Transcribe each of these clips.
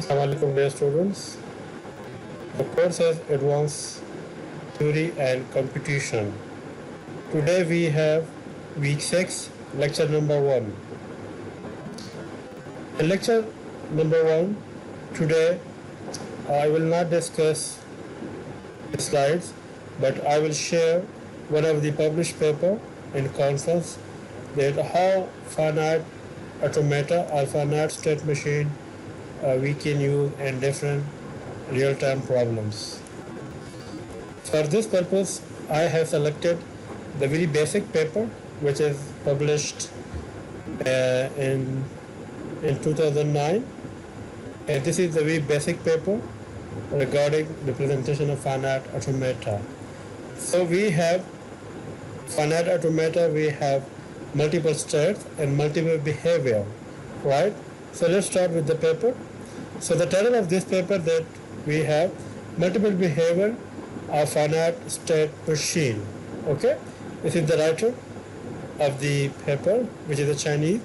Assalamualaikum dear students. The course is Advanced Theory and Computation. Today we have week 6, lecture number 1. In lecture number 1, today I will not discuss the slides, but I will share one of the published paper in conference that how finite automata or finite state machine we can use in different real-time problems. For this purpose, I have selected the very basic paper which is published in 2009, and this is the very basic paper regarding representation of finite automata. So we have finite automata, we have multiple states and multiple behavior, right? So let's start with the paper. So the title of this paper that we have multiple behavior of finite state machine. Okay, this is the writer of the paper, which is a Chinese,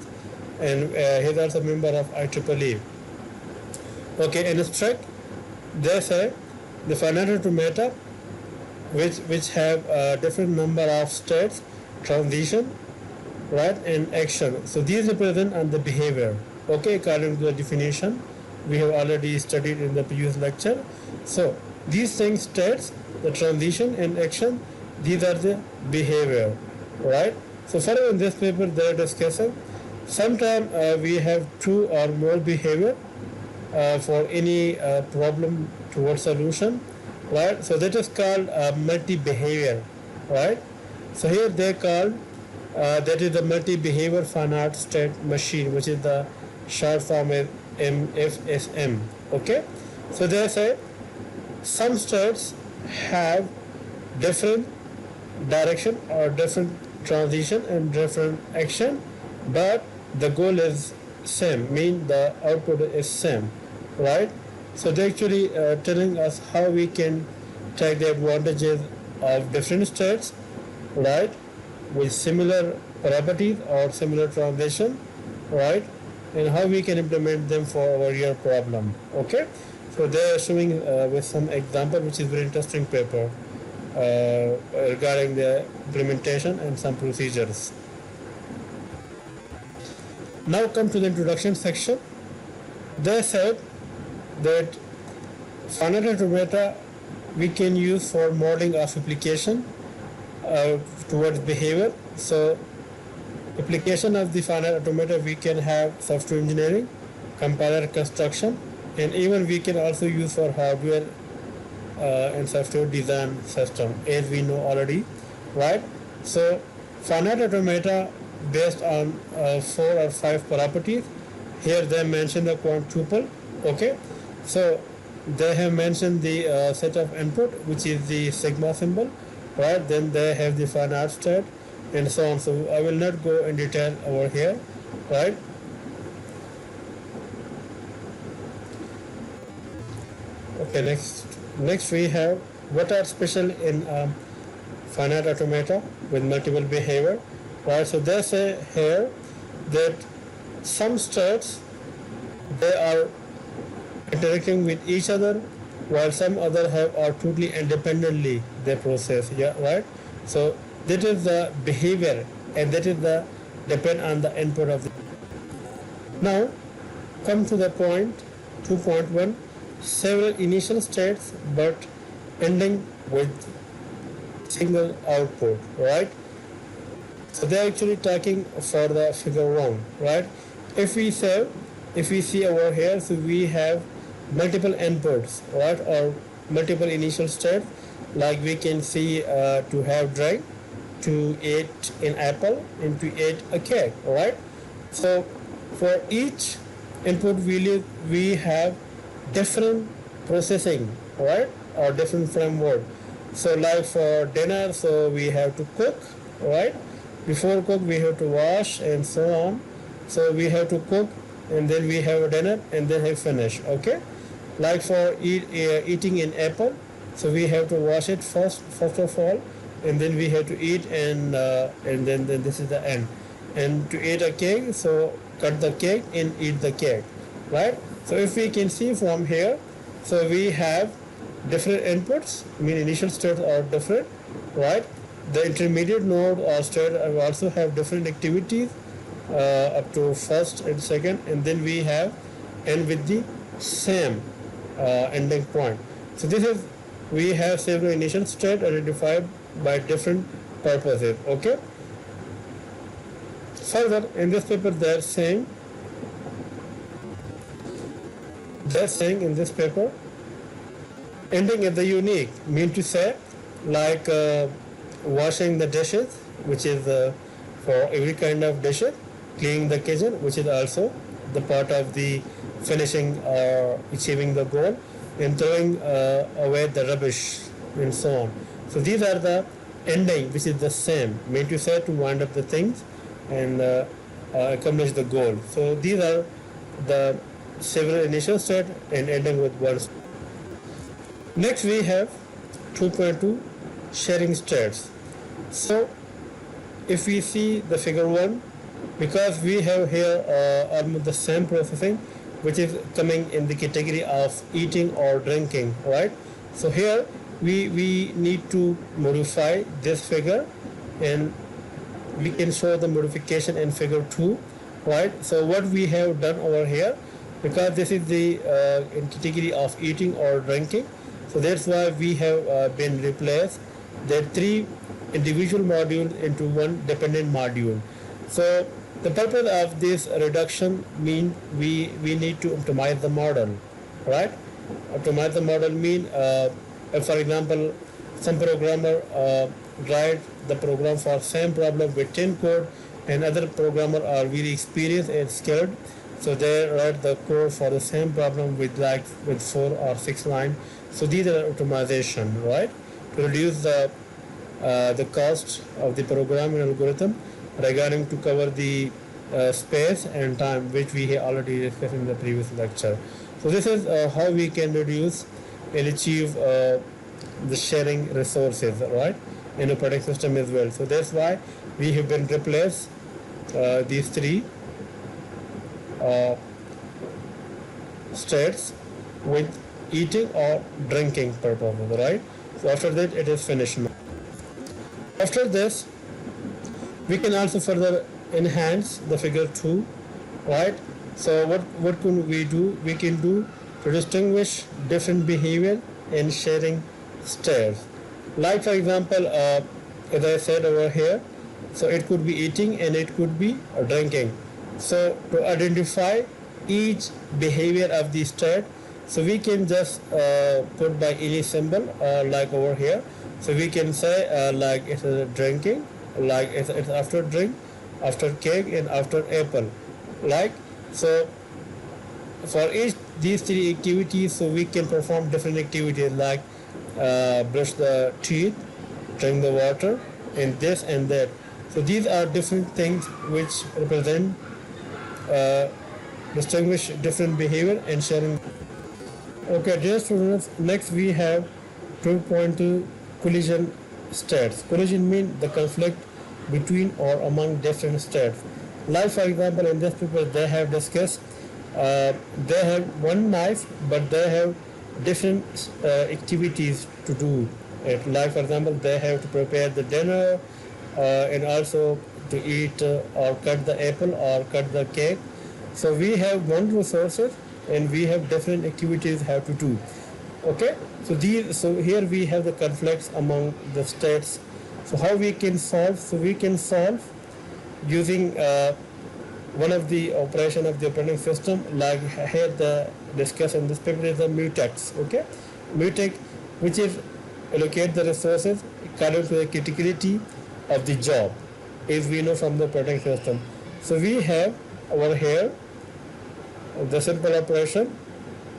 and he's also a member of IEEE. Okay, in abstract, they say the finite automata which have a different number of states, transition, right, and action. So these represent on the behavior. Okay, according to the definition we have already studied in the previous lecture. So these things, states, the transition and action, these are the behavior, right? So further in this paper they are discussing sometimes we have two or more behavior for any problem towards solution, right? So that is called multi-behavior, right? So here they call that is the multi-behavior finite state machine, which is the short form is MFSM. Okay, so they say some states have different direction or different transition and different action, but the goal is same, mean the output is same, right? So they actually telling us how we can take the advantages of different states, right, with similar properties or similar transition, right, and how we can implement them for our real problem. Okay, so they are showing with some example, which is very interesting paper regarding the implementation and some procedures. Now come to the introduction section. They said that finite automata we can use for modeling of application towards behavior. So application of the finite automata we can have software engineering, compiler construction, and even we can also use for hardware and software design system, as we know already, right? So finite automata based on 4 or 5 properties. Here they mention the quantuple. Okay, so they have mentioned the set of input, which is the sigma symbol, right? Then they have the finite state and so on. So I will not go in detail over here, right? Okay, next we have what are special in finite automata with multiple behavior, right? So they say here that some states they are interacting with each other, while some other have are totally independently they process. Yeah, right. So that is the behavior, and that is the depend on the input of the. Now come to the point 2.1, several initial states but ending with single output, right? So they're actually talking for the figure 1, right? If we see over here, so we have multiple inputs, right, or multiple initial states, like we can see to have drink, to eat an apple, and to eat a cake, right? So for each input we have different processing, right, or different framework. So like for dinner, so we have to cook, right? Before cook we have to wash and so on. So we have to cook, and then we have a dinner, and then have finish. Okay, like for eating an apple, so we have to wash it first of all, and then we have to eat, and then this is the end. And to eat a cake, so cut the cake and eat the cake, right? So if we can see from here, so we have different inputs, mean initial states are different, right? The intermediate node or state also have different activities up to first and second, and then we have end with the same ending point. So this is, we have several initial state identified by different purposes. Okay. Further, in this paper they're saying in this paper, ending is the unique, mean to say, like washing the dishes, which is for every kind of dishes, cleaning the kitchen, which is also the part of the finishing or achieving the goal, and throwing away the rubbish and so on. So these are the ending, which is the same, mean to say, to wind up the things and accomplish the goal. So these are the several initial state and ending with one. Next we have 2.2 sharing states. So if we see the figure 1, because we have here almost the same processing, which is coming in the category of eating or drinking, right? So here we need to modify this figure, and we can show the modification in figure 2, right? So what we have done over here, because this is the in category of eating or drinking, so that's why we have been replaced the 3 individual modules into one dependent module. So the purpose of this reduction mean we need to optimize the model, right? Optimize the model mean, if for example some programmer write the program for same problem with 10 code, and other programmer are very experienced and skilled, so they write the code for the same problem with 4 or 6 lines. So these are optimization, right? To reduce the cost of the programming algorithm regarding to cover the space and time, which we have already discussed in the previous lecture. So this is how we can reduce and achieve the sharing resources, right, in operating system as well. So that's why we have been replaced these 3 states with eating or drinking purposes, right? So after that it is finished. After this, we can also further enhance the figure 2, right? So what can we do? We can do to distinguish different behavior in sharing states. Like for example, as I said over here, so it could be eating and it could be drinking. So to identify each behavior of the state, so we can just put by any symbol like over here. So we can say like it's drinking, like it's after drink, after cake, and after apple. Like, so for each these 3 activities, so we can perform different activities like brush the teeth, drink the water, and this and that. So these are different things which represent distinguish different behavior and sharing. Okay, dear students, next we have 2.2 collision states. Collision means the conflict between or among different states. Like for example, in this paper they have discussed they have one knife, but they have different activities to do it. Like for example, they have to prepare the dinner and also to eat or cut the apple or cut the cake. So we have one resources and we have different activities have to do. Okay, so here we have the conflicts among the states. So how we can solve? So we can solve using one of the operation of the operating system, like here the discuss in this paper is the mutex. Okay, mutex, which is allocate the resources according to the criticality of the job, as we know from the operating system. So we have over here the simple operation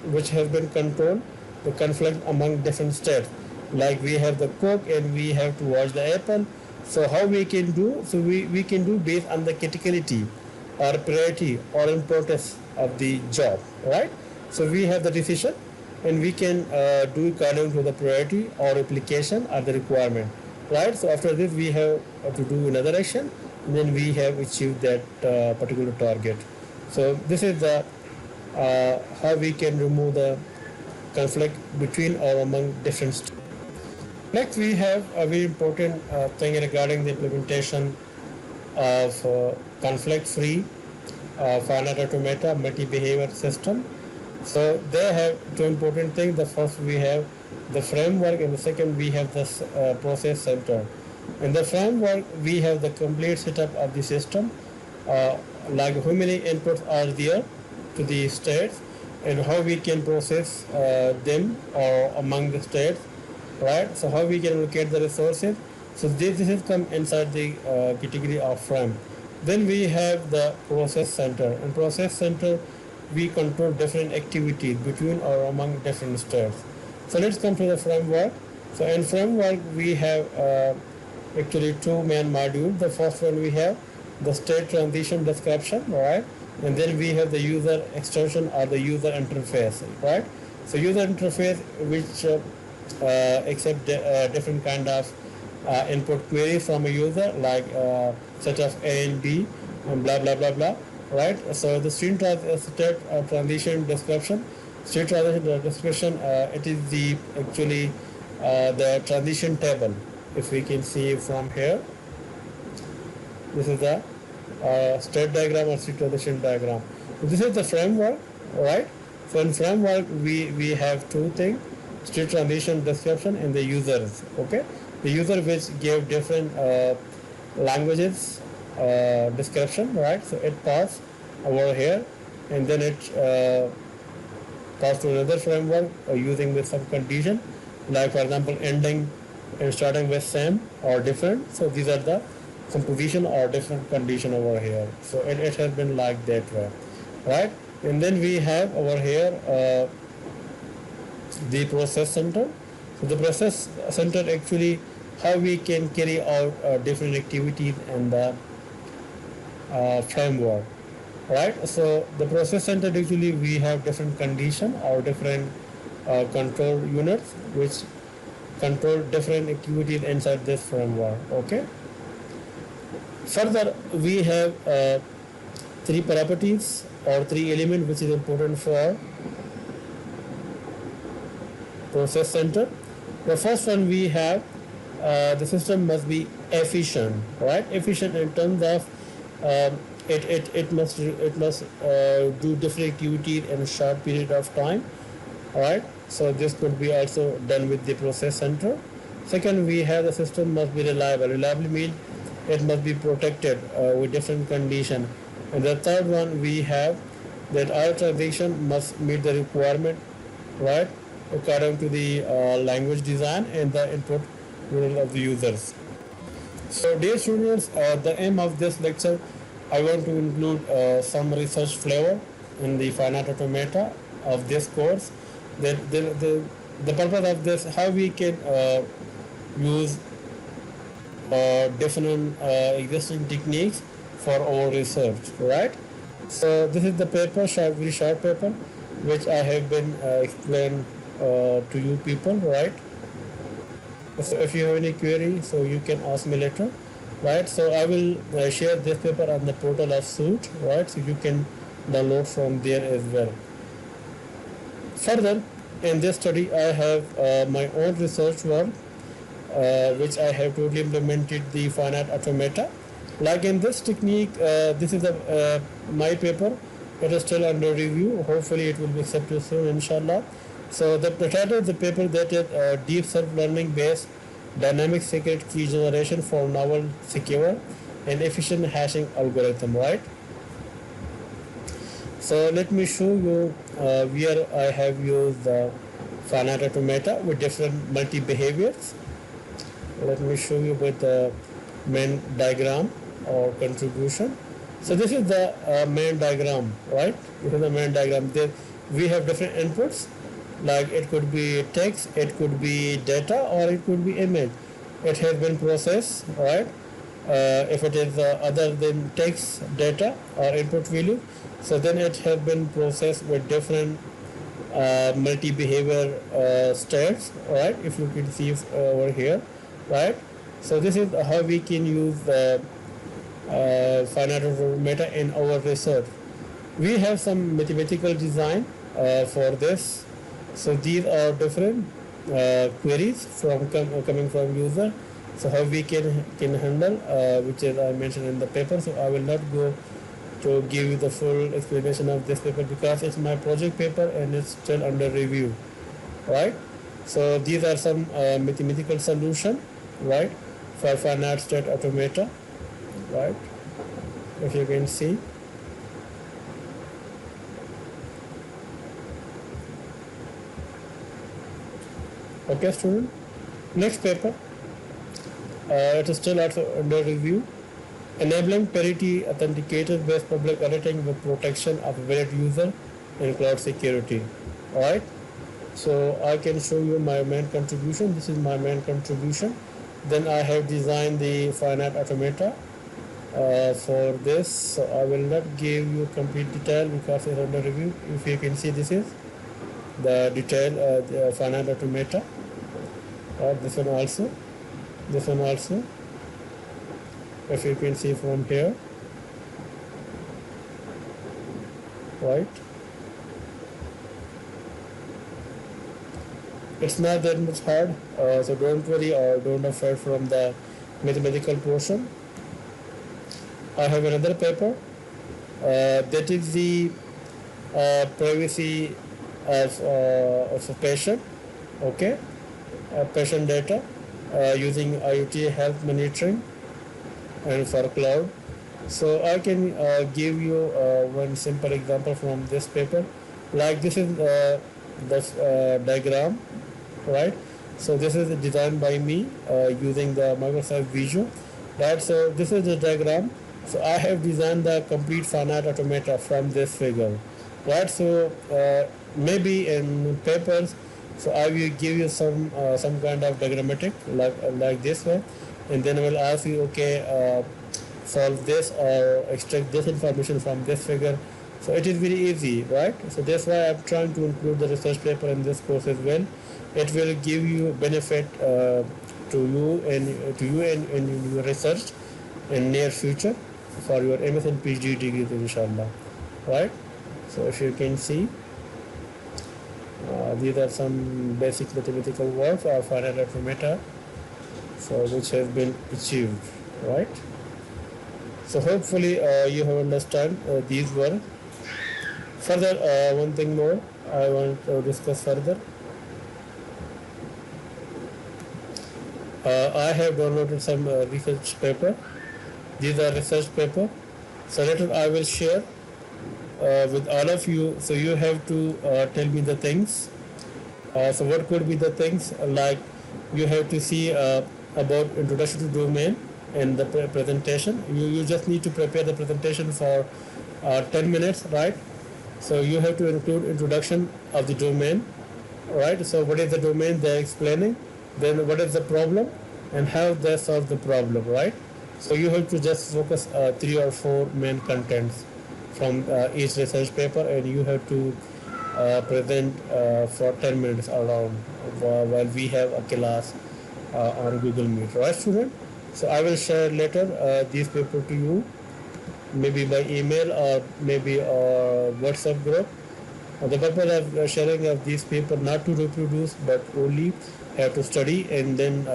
which has been controlled the conflict among different states. Like we have the cook and we have to watch the apple. So how we can do? So we can do based on the criticality or priority or importance of the job, right? So we have the decision and we can do according to the priority or application or the requirement, right? So after this we have to do another action and then we have achieved that particular target. So this is the how we can remove the conflict between or among different states. Next, we have a very important thing regarding the implementation of conflict-free finite automata multi-behavior system. So they have two important things. The first, we have the framework, and the second, we have the process center. In the framework, we have the complete setup of the system, like how many inputs are there to the states and how we can process them or among the states, right? So how we can allocate the resources. So this is come inside the category of frame. Then we have the process center. In process center, we control different activities between or among different states. So let's come to the framework. So in framework, we have actually two main modules. The first one, we have the state transition description, right? And then we have the user extension or the user interface, right? So user interface, which accept different kind of input query from a user, like such as A and B and blah blah blah blah, right? So the state transition description, state transition description, it is the actually the transition table. If we can see from here, this is the state diagram or state transition diagram. So this is the framework, right? So in framework, we have two things: state transition description and the users. Okay, the user which gave different languages description, right? So it passed over here, and then it passed to another framework using with some condition, like for example ending and starting with same or different. So these are the some position or different condition over here. So it has been like that way, right? And then we have over here the process center. So the process center actually how we can carry out different activities in the framework, right? So the process center actually we have different condition or different control units which control different activities inside this framework. Okay. Further, we have three properties or three elements which is important for process center. The first one we have the system must be efficient, right? Efficient in terms of it must do different activities in a short period of time, all right? So this could be also done with the process center. Second, we have the system must be reliable. Reliable means it must be protected with different conditions. And the third one we have that our transaction must meet the requirement, right, according to the language design and the input rule of the users. So dear students, the aim of this lecture, I want to include some research flavor in the finite automata of this course. That the purpose of this, how we can use different existing techniques for our research, right? So this is the paper, very short paper, which I have been explained to you people, right? So if you have any query, so you can ask me later, right? So I will share this paper on the portal of Suit, right? So you can download from there as well. Further, in this study, I have my own research work, which I have totally implemented the finite automata. Like in this technique, this is my paper. It is still under review. Hopefully, it will be accepted soon, inshallah. So the title of the paper that is deep self-learning based dynamic secret key generation for novel, secure, and efficient hashing algorithm, right? So let me show you where I have used the finite automata with different multi-behaviors. Let me show you with the main diagram or contribution. So this is the main diagram, right? This is the main diagram. There we have different inputs, like it could be text, it could be data, or it could be image. It has been processed, right? If it is other than text, data, or input value, so then it has been processed with different multi-behavior states, right? If you can see over here, right? So this is how we can use finite automata in our research. We have some mathematical design for this. So these are different queries coming from user. So how we can handle, which is I mentioned in the paper. So I will not go to give you the full explanation of this paper because it's my project paper and it's still under review, right? So these are some mathematical solution, right, for finite state automata, right? If you can see. Okay, student. Next paper. It is still also under review. Enabling parity authenticated based public auditing with protection of valid user and cloud security. Alright. So I can show you my main contribution. This is my main contribution. Then I have designed the finite automata for this. So I will not give you complete detail because it's under review. If you can see, this is the detail the finite automata. This one also. This one also. If you can see from here, right? It's not that much hard, so don't worry or don't afraid from the mathematical portion. I have another paper that is the privacy of a patient, okay, patient data using IoT health monitoring and for cloud. So I can give you one simple example from this paper. Like this is the diagram, right? So this is designed by me using the Microsoft Visio, right? So this is the diagram. So I have designed the complete finite automata from this figure, right? So maybe in papers, so I will give you some kind of diagrammatic like this one, and then I will ask you, okay, solve this or extract this information from this figure. So it is very easy, right? So that's why I'm trying to include the research paper in this course as well. It will give you benefit to you and in your research in near future for your MS and PhD degrees, inshallah, right? So if you can see, these are some basic mathematical work for finite automata, so which has been achieved, right? So hopefully you have understand these work. Further, one thing more I want to discuss further. I have downloaded some research paper. These are research paper. So later I will share with all of you. So you have to tell me the things. So what could be the things? Like you have to see about introduction to domain and the presentation. You just need to prepare the presentation for 10 minutes, right? So you have to include introduction of the domain, right? So what is the domain they're explaining? Then what is the problem and how they solve the problem, right? So you have to just focus 3 or 4 main contents from each research paper, and you have to present for 10 minutes around while we have a class on Google Meet, right, student? So I will share later these paper to you, maybe by email or maybe WhatsApp group. The purpose of sharing of these paper not to reproduce but only have to study and then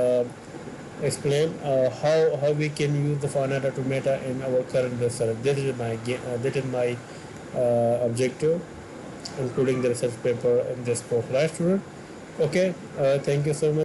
explain how we can use the finite automata in our current research. That is my objective, including the research paper in this course, right, student? Okay, thank you so much.